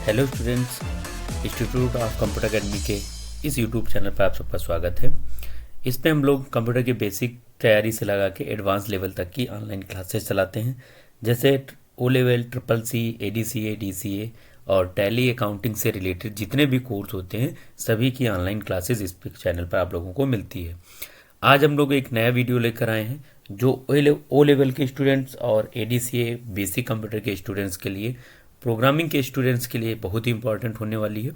Hello students, institute of computer academy के इस YouTube channel पर आप सबका स्वागत है। इसमें हम लोग कंप्यूटर की बेसिक तैयारी से लगा के एडवांस लेवल तक की ऑनलाइन क्लासेस चलाते हैं, जैसे O level, triple C, ADCA, DCA और टैली अकाउंटिंग से रिलेटेड जितने भी कोर्स होते हैं सभी की ऑनलाइन क्लासेस इस चैनल पर आप लोगों को मिलती है। आज हम लोग एक नया वीडियो लेकर आए हैं जो ओ लेवल के स्टूडेंट्स और ADCA बेसिक कंप्यूटर के स्टूडेंट्स के लिए, प्रोग्रामिंग के स्टूडेंट्स के लिए बहुत ही इंपॉर्टेंट होने वाली है।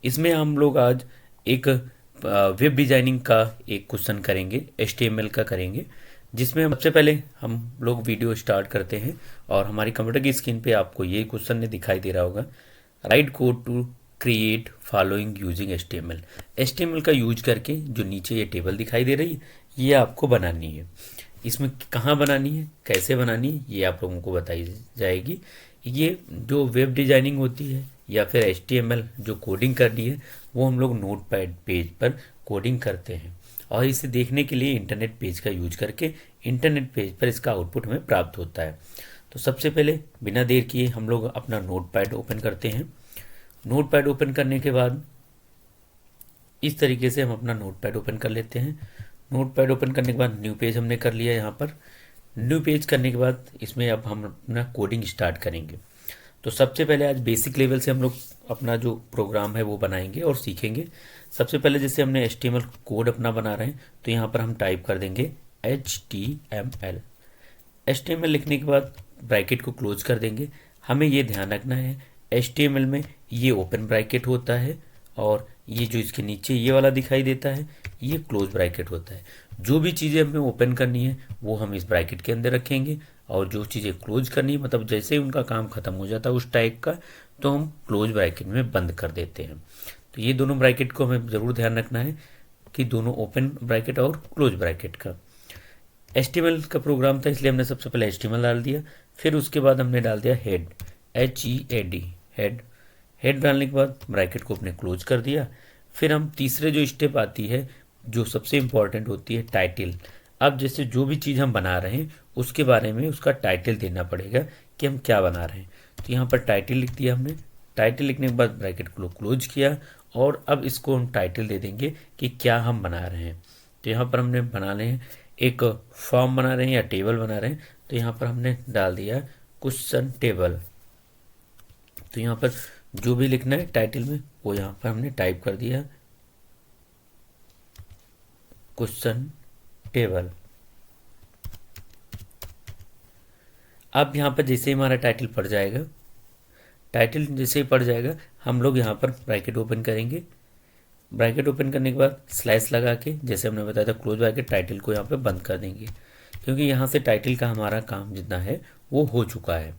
इसमें हम लोग आज एक वेब डिजाइनिंग का एक क्वेश्चन करेंगे, HTML का करेंगे, जिसमें सबसे पहले हम लोग वीडियो स्टार्ट करते हैं और हमारी कंप्यूटर की स्क्रीन पे आपको ये क्वेश्चन दिखाई दे रहा होगा, write code to create following using HTML का यूज करके जो नीचे ये टेबल दिखाई दे रही है ये आपको बनानी है। इसमें कहाँ बनानी है, कैसे बनानी है, ये आप लोगों को बताई जाएगी। ये जो वेब डिजाइनिंग होती है या फिर HTML जो कोडिंग करनी है वो हम लोग नोटपैड पेज पर कोडिंग करते हैं और इसे देखने के लिए इंटरनेट पेज का यूज करके इंटरनेट पेज पर इसका आउटपुट हमें प्राप्त होता है। तो सबसे पहले बिना देर किए हम लोग अपना नोटपैड ओपन करते हैं। नोटपैड ओपन करने के बाद इस तरीके से हम अपना नोटपैड ओपन कर लेते हैं। नोटपैड ओपन करने के बाद न्यू पेज हमने कर लिया। यहाँ पर न्यू पेज करने के बाद इसमें अब हम अपना कोडिंग स्टार्ट करेंगे। तो सबसे पहले आज बेसिक लेवल से हम लोग अपना जो प्रोग्राम है वो बनाएंगे और सीखेंगे। सबसे पहले जैसे हमने HTML कोड अपना बना रहे हैं तो यहाँ पर हम टाइप कर देंगे HTML। HTML लिखने के बाद ब्रैकेट को क्लोज कर देंगे। हमें ये ध्यान रखना है HTML में ये ओपन ब्रैकेट होता है और ये जो इसके नीचे ये वाला दिखाई देता है ये क्लोज ब्रैकेट होता है। जो भी चीज़ें हमें ओपन करनी है वो हम इस ब्रैकेट के अंदर रखेंगे और जो चीज़ें क्लोज करनी है, मतलब जैसे ही उनका काम खत्म हो जाता है उस टाइप का, तो हम क्लोज ब्रैकेट में बंद कर देते हैं। तो ये दोनों ब्रैकेट को हमें ज़रूर ध्यान रखना है कि दोनों ओपन ब्रैकेट और क्लोज ब्रैकेट का। HTML का प्रोग्राम था इसलिए हमने सबसे पहले HTML डाल दिया, फिर उसके बाद हमने डाल दिया हेड, HEAD, हेड। हेड डालने के बाद ब्रैकेट को अपने क्लोज कर दिया। फिर हम तीसरे जो स्टेप आती है जो सबसे इम्पॉर्टेंट होती है, टाइटल। अब जैसे जो भी चीज़ हम बना रहे हैं उसके बारे में उसका टाइटल देना पड़ेगा कि हम क्या बना रहे हैं। तो यहाँ पर टाइटल लिख दिया हमने। टाइटल लिखने के बाद ब्रैकेट को क्लोज किया और अब इसको हम टाइटल दे देंगे कि क्या हम बना रहे हैं। तो यहाँ पर हमने बना रहे हैं एक फॉर्म बना रहे हैं या टेबल बना रहे हैं, तो यहाँ पर हमने डाल दिया क्वेश्चन टेबल। तो यहाँ पर जो भी लिखना है टाइटल में वो यहाँ पर हमने टाइप कर दिया क्वेश्चन टेबल। अब यहाँ पर जैसे ही हमारा टाइटल पड़ जाएगा, टाइटल जैसे ही पड़ जाएगा हम लोग यहाँ पर ब्रैकेट ओपन करेंगे। ब्रैकेट ओपन करने के बाद स्लैश लगा के, जैसे हमने बताया था क्लोज ब्रैकेट, टाइटल को यहाँ पे बंद कर देंगे क्योंकि यहाँ से टाइटल का हमारा काम जितना है वो हो चुका है।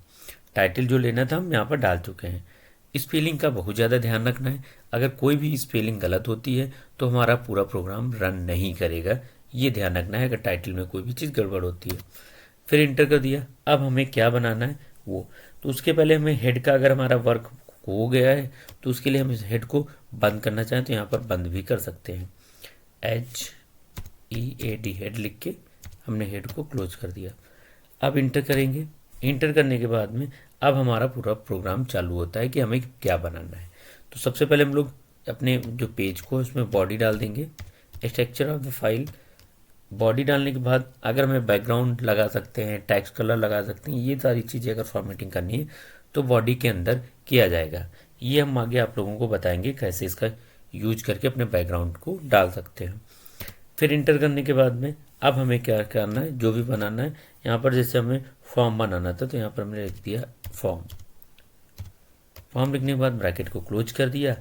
टाइटल जो लेना था हम यहाँ पर डाल चुके हैं। स्पेलिंग का बहुत ज़्यादा ध्यान रखना है। अगर कोई भी स्पेलिंग गलत होती है तो हमारा पूरा प्रोग्राम रन नहीं करेगा, ये ध्यान रखना है अगर टाइटल में कोई भी चीज़ गड़बड़ होती है। फिर इंटर कर दिया। अब हमें क्या बनाना है वो, तो उसके पहले हमें हेड का, अगर हमारा वर्क हो गया है तो उसके लिए हम इस हेड को बंद करना चाहें तो यहाँ पर बंद भी कर सकते हैं। HEAD, हेड लिख के हमने हेड को क्लोज कर दिया। अब इंटर करेंगे। इंटर करने के बाद में अब हमारा पूरा प्रोग्राम चालू होता है कि हमें क्या बनाना है। तो सबसे पहले हम लोग अपने जो पेज को उसमें बॉडी डाल देंगे, structure of the file. Body डालने के बाद अगर हमें बैकग्राउंड लगा सकते हैं, टेक्स्ट कलर लगा सकते हैं, ये सारी चीज़ें अगर फॉर्मेटिंग करनी है तो बॉडी के अंदर किया जाएगा। ये हम आगे आप लोगों को बताएंगे कैसे इसका यूज करके अपने बैकग्राउंड को डाल सकते हैं। फिर इंटर करने के बाद में अब हमें क्या करना है, जो भी बनाना है। यहाँ पर जैसे हमें फॉर्म बनाना था तो यहाँ पर हमने लिख दिया फॉर्म। फॉर्म लिखने के बाद ब्रैकेट को क्लोज कर दिया।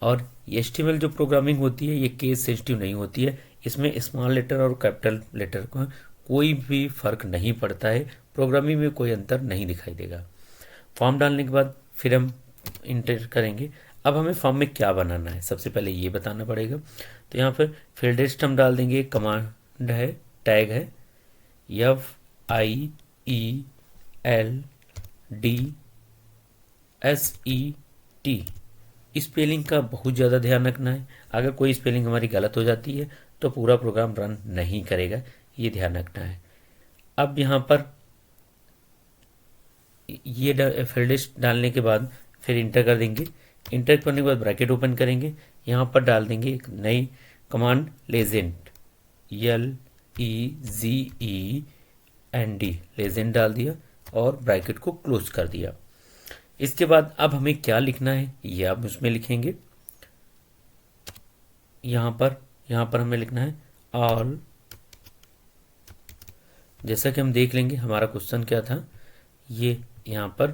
और HTML जो प्रोग्रामिंग होती है ये केस सेंसिटिव नहीं होती है, इसमें स्मॉल लेटर और कैपिटल लेटर का कोई भी फर्क नहीं पड़ता है, प्रोग्रामिंग में कोई अंतर नहीं दिखाई देगा। फॉर्म डालने के बाद फिर हम इंटर करेंगे। अब हमें फॉर्म में क्या बनाना है सबसे पहले ये बताना पड़ेगा। तो यहाँ पर फील्ड लिस्ट हम डाल देंगे, कमांड है, टैग है FIELDSET। स्पेलिंग का बहुत ज़्यादा ध्यान रखना है। अगर कोई स्पेलिंग हमारी गलत हो जाती है तो पूरा प्रोग्राम रन नहीं करेगा, ये ध्यान रखना है। अब यहाँ पर ये फील्ड लिस्ट डालने के बाद फिर इंटर कर देंगे। इंटर करने के बाद ब्रैकेट ओपन करेंगे, यहाँ पर डाल देंगे एक नई कमांड लेजेंड, LEGEND, लेजेंड डाल दिया और ब्रैकेट को क्लोज कर दिया। इसके बाद अब हमें क्या लिखना है ये आप उसमें लिखेंगे। यहाँ पर हमें लिखना है ऑल, जैसा कि हम देख लेंगे हमारा क्वेश्चन क्या था, ये यहाँ पर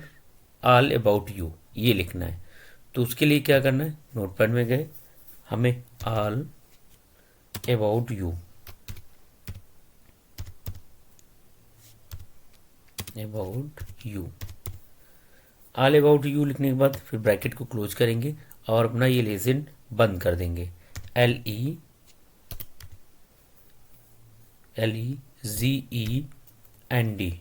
ऑल अबाउट यू ये लिखना है। तो उसके लिए क्या करना है, नोटपैड में गए, हमें all about you, all about you लिखने के बाद फिर ब्रैकेट को क्लोज करेंगे और अपना ये लेजेंड बंद कर देंगे। LEGEND,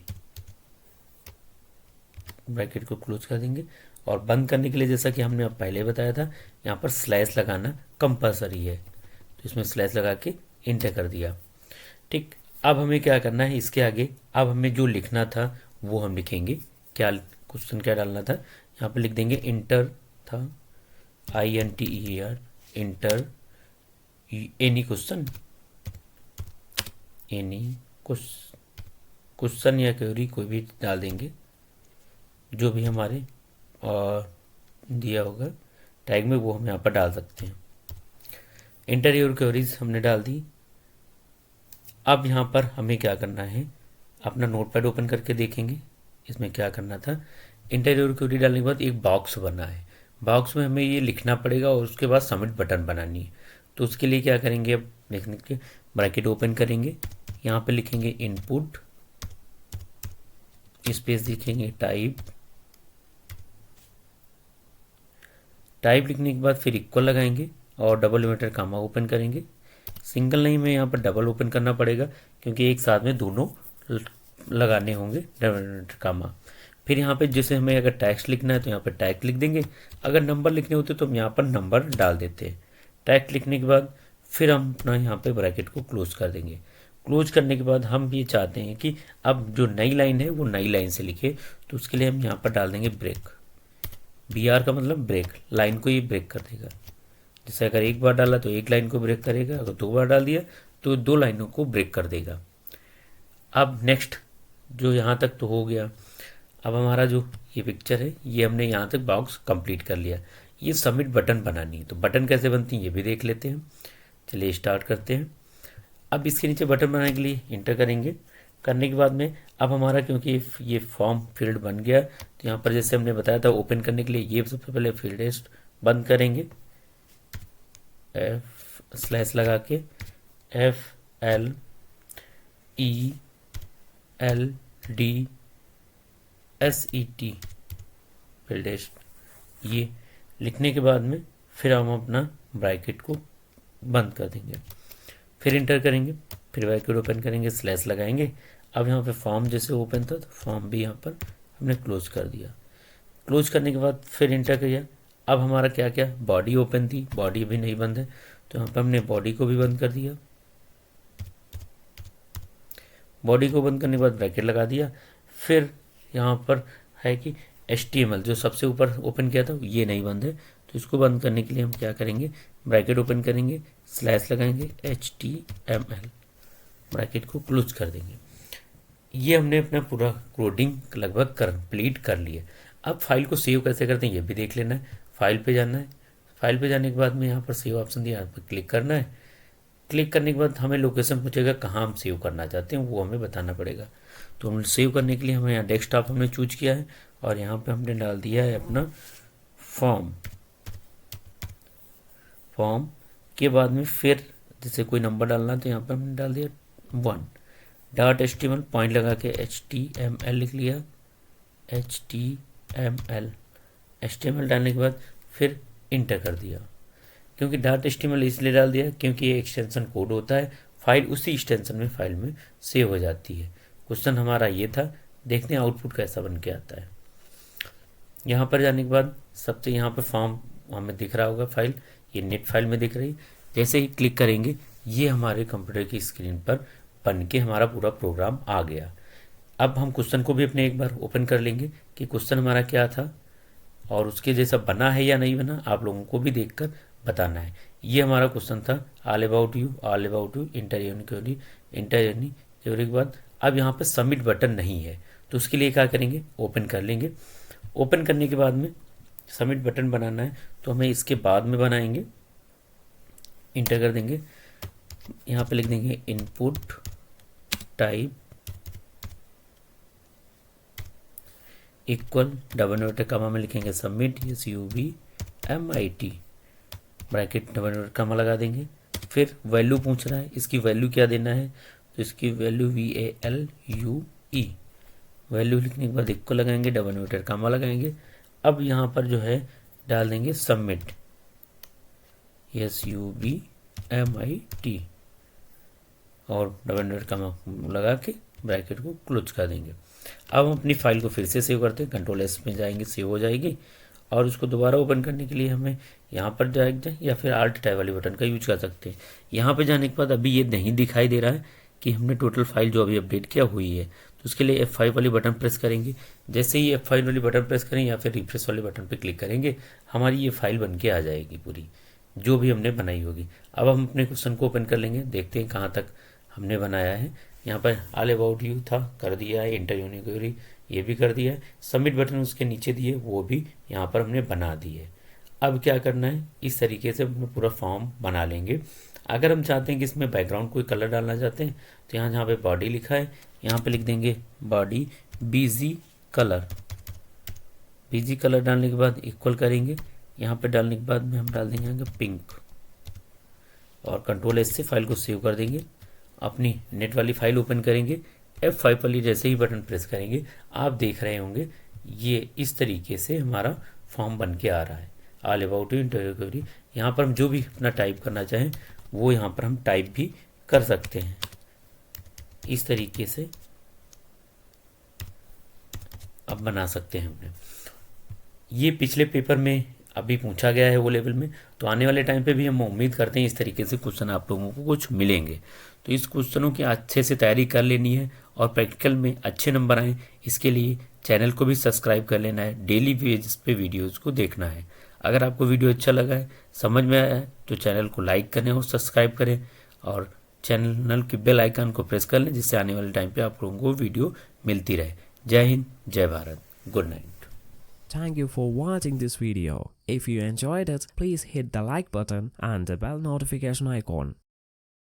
ब्रैकेट को क्लोज कर देंगे। और बंद करने के लिए जैसा कि हमने अब पहले बताया था, यहाँ पर स्लैश लगाना कंपलसरी है, तो इसमें स्लैश लगा के इंटर कर दिया। ठीक, अब हमें क्या करना है, इसके आगे अब हमें जो लिखना था वो हम लिखेंगे। क्या क्वेश्चन क्या डालना था, यहाँ पर लिख देंगे इंटर था, INTER, inter any question, question या क्वेरी कोई भी डाल देंगे, जो भी हमारे दिया होगा टैग में वो हम यहाँ पर डाल सकते हैं। इंटर योर क्वेरीज हमने डाल दी। अब यहाँ पर हमें क्या करना है, अपना नोटपैड ओपन करके देखेंगे इसमें क्या करना था। इंटर योर क्वेरी डालने के बाद एक बॉक्स बना है, बॉक्स में हमें ये लिखना पड़ेगा और उसके बाद सबमिट बटन बनानी है। तो उसके लिए क्या करेंगे, अब लिखने के ब्रैकेट ओपन करेंगे, यहाँ पे लिखेंगे इनपुट, स्पेस लिखेंगे टाइप लिखने के बाद फिर इक्वल लगाएंगे और डबल इन्वर्टेड कामा ओपन करेंगे। सिंगल नहीं में यहाँ पर डबल ओपन करना पड़ेगा क्योंकि एक साथ में दोनों लगाने होंगे डबल इन्वर्टेड कामा। फिर यहाँ पे जैसे हमें अगर टैक्स लिखना है तो यहाँ पर टैक्स लिख देंगे, अगर नंबर लिखने होते तो हम यहाँ पर नंबर डाल देते हैं। टैक्स लिखने के बाद फिर हम अपना यहाँ पे ब्रैकेट को क्लोज कर देंगे। क्लोज करने के बाद हम ये चाहते हैं कि अब जो नई लाइन है वो नई लाइन से लिखे, तो उसके लिए हम यहाँ पर डाल देंगे ब्रेक, BR का मतलब ब्रेक, लाइन को ये ब्रेक कर देगा। जैसे अगर एक बार डाला तो एक लाइन को ब्रेक करेगा, अगर 2 बार डाल दिया तो 2 लाइनों को ब्रेक कर देगा। अब नेक्स्ट जो यहाँ तक तो हो गया, अब हमारा जो ये पिक्चर है ये हमने यहाँ तक बॉक्स कंप्लीट कर लिया। ये सबमिट बटन बनानी है, तो बटन कैसे बनती है ये भी देख लेते हैं। चलिए स्टार्ट करते हैं। अब इसके नीचे बटन बनाने के लिए इंटर करेंगे, करने के बाद में अब हमारा क्योंकि ये फॉर्म फील्ड बन गया, तो यहाँ पर जैसे हमने बताया था ओपन करने के लिए ये सबसे पहले फील्ड टेस्ट बंद करेंगे, स्लैश लगा के FLELDSET फील्ड टेस्ट, ये लिखने के बाद में फिर हम अपना ब्रैकेट को बंद कर देंगे, फिर इंटर करेंगे, फिर ब्रैकेट ओपन करेंगे, स्लैश लगाएंगे। अब यहाँ पे फॉर्म जैसे ओपन था तो फॉर्म भी यहाँ पर हमने क्लोज कर दिया। क्लोज करने के बाद फिर इंटर किया। अब हमारा क्या क्या, बॉडी ओपन थी, बॉडी अभी नहीं बंद है, तो यहाँ पर हमने बॉडी को भी बंद कर दिया। बॉडी को बंद करने के बाद ब्रैकेट लगा दिया। फिर यहाँ पर है कि HTML जो सबसे ऊपर ओपन किया था ये नहीं बंद है, तो इसको बंद करने के लिए हम क्या करेंगे, ब्रैकेट ओपन करेंगे, स्लैश लगाएंगे, HTML, ब्रैकेट को क्लोज कर देंगे। ये हमने अपना पूरा कोडिंग लगभग कंप्लीट कर लिया। अब फाइल को सेव कैसे करते हैं ये भी देख लेना है। फाइल पे जाना है, फाइल पे जाने के बाद में यहाँ पर सेव ऑप्शन दिया, यहाँ पर क्लिक करना है। क्लिक करने के बाद हमें लोकेशन पूछेगा कहाँ हम सेव करना चाहते हैं, वो हमें बताना पड़ेगा। तो हम सेव करने के लिए हमें यहाँ डेस्कटॉप हमने चूज किया है और यहाँ पे हमने डाल दिया है अपना फॉर्म के बाद में फिर जैसे कोई नंबर डालना तो यहाँ पर हमने डाल दिया 1.html, पॉइंट लगा के HTML लिख लिया, HTML डालने के बाद फिर इंटर कर दिया। क्योंकि .html इसलिए डाल दिया क्योंकि ये एक्सटेंशन कोड होता है, फाइल उसी एक्सटेंशन में फाइल में सेव हो जाती है। क्वेश्चन हमारा ये था, देखते हैं आउटपुट कैसा बन के आता है। यहाँ पर जाने के बाद सबसे यहाँ पर फॉर्म हमें दिख रहा होगा, फाइल ये नेट फाइल में दिख रही। जैसे ही क्लिक करेंगे ये हमारे कंप्यूटर की स्क्रीन पर बन के हमारा पूरा प्रोग्राम आ गया। अब हम क्वेश्चन को भी अपने एक बार ओपन कर लेंगे कि क्वेश्चन हमारा क्या था। और उसके जैसा बना है या नहीं बना आप लोगों को भी देखकर बताना है। ये हमारा क्वेश्चन था ऑल अबाउट यू इंटर यूनिक्योरी के बाद अब यहाँ पे सबमिट बटन नहीं है तो उसके लिए क्या करेंगे, ओपन कर लेंगे। ओपन करने के बाद में सबमिट बटन बनाना है तो हमें इसके बाद में बनाएंगे, इंटर कर देंगे, यहाँ पे लिख देंगे input type equal double inverted comma में लिखेंगे submit SUBMIT bracket double inverted comma लगा देंगे। फिर वैल्यू पूछ रहा है, इसकी वैल्यू क्या देना है तो इसकी वैल्यू VALUE वैल्यू लिखने के बाद इक्वल लगाएंगे, डबल इन्वर्टेड कॉमा लगाएंगे। अब यहाँ पर जो है डाल देंगे सबमिट SUBMIT और डबल इन्वर्टेड कॉमा लगा के ब्रैकेट को क्लोज कर देंगे। अब हम अपनी फाइल को फिर से सेव करते हैं, Ctrl+S में जाएंगे, सेव हो जाएगी। और उसको दोबारा ओपन करने के लिए हमें यहाँ पर जाए या फिर Alt टैब वाले बटन का यूज कर सकते हैं। यहाँ पे जाने के बाद अभी ये नहीं दिखाई दे रहा है कि हमने टोटल फाइल जो अभी अपडेट किया हुई है, तो उसके लिए F5 वाली बटन प्रेस करेंगे। जैसे ही F5 वाली बटन प्रेस करें या फिर रिफ्रेश वाले बटन पर क्लिक करेंगे, हमारी ये फाइल बन के आ जाएगी पूरी जो भी हमने बनाई होगी। अब हम अपने क्वेश्चन को ओपन कर लेंगे, देखते हैं कहाँ तक हमने बनाया है। यहाँ पर ऑल अबाउट यू था, कर दिया है, इंटर यूनिक्योरी ये भी कर दिया है, सबमिट बटन उसके नीचे दिए वो भी यहाँ पर हमने बना दिए है। अब क्या करना है, इस तरीके से हम पूरा फॉर्म बना लेंगे। अगर हम चाहते हैं कि इसमें बैकग्राउंड कोई कलर डालना चाहते हैं तो यहाँ जहाँ पे बॉडी लिखा है यहाँ पे लिख देंगे body BG colour. BG colour डालने के बाद इक्वल करेंगे, यहाँ पे डालने के बाद में हम डाल देंगे पिंक और Ctrl+S से फाइल को सेव कर देंगे। अपनी नेट वाली फाइल ओपन करेंगे, F5 वाली जैसे ही बटन प्रेस करेंगे आप देख रहे होंगे ये इस तरीके से हमारा फॉर्म बन के आ रहा है। ऑल अबाउट यू इंटर यूनिक्योरी, यहाँ पर हम जो भी अपना टाइप करना चाहें वो यहाँ पर हम टाइप भी कर सकते हैं। इस तरीके से अब बना सकते हैं हमने। ये पिछले पेपर में अभी पूछा गया है वो लेवल में, तो आने वाले टाइम पे भी हम उम्मीद करते हैं इस तरीके से क्वेश्चन आप लोगों को कुछ मिलेंगे। तो इस क्वेश्चनों की अच्छे से तैयारी कर लेनी है और प्रैक्टिकल में अच्छे नंबर आएँ, इसके लिए चैनल को भी सब्सक्राइब कर लेना है, डेली बेसिस पे वीडियोज़ को देखना है। अगर आपको वीडियो अच्छा लगा है, समझ में आया है तो चैनल को लाइक करें और सब्सक्राइब करें और चैनल की बेल आइकन को प्रेस कर लें, जिससे आने वाले टाइम पे आप लोगों को वीडियो मिलती रहे। जय हिंद, जय Bharat, good night. Thank you for watching this video. If you enjoyed it, please hit the like button and the bell notification icon.